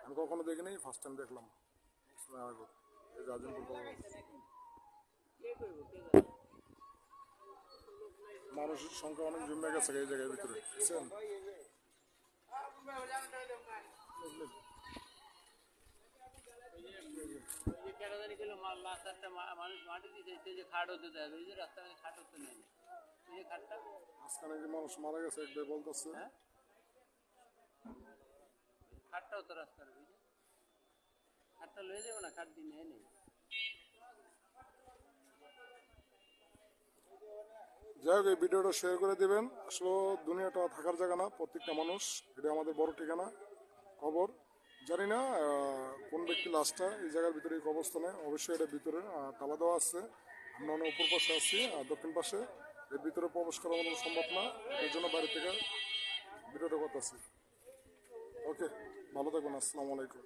আমি কখনো দেখিনি, ফার্স্ট টাইম দেখলাম। এই যে আজিমপুর কবর। মানুষের সংখ্যা অনেক জমে গেছে এই জায়গার ভিতরে, বুঝছেন? মানুষ মাটি দিতে যে খাট হতে দেয়, ওই যে রাস্তা খাট হতে নেই, ওই যে খাটটা আজকাল যে মানুষ মারা গেছে একবার বলতেছে। খাটটাও তো রাস্তার, ওই যে খাটটা লয়ে যাবো না, খাট দিন নেই। যাই হোক, এই ভিডিওটা শেয়ার করে দেবেন। আসলে দুনিয়াটা থাকার জায়গা না, প্রত্যেকটা মানুষ, এটা আমাদের বড় ঠিকানা কবর। জানি না কোন ব্যক্তি লাশটা এই জায়গার ভিতরে এই কবরস্থানে, অবশ্যই এটা ভিতরে তালা দেওয়া আছে। আমরা অনেক উপর পাশে আছি, দক্ষিণ পাশে, এর ভিতরে প্রবেশ করা আমাদের সম্ভব না, এর জন্য বাইরে থেকে ভিডিওটা করতেছি। ওকে, ভালো থাকবেন, আসসালামু আলাইকুম।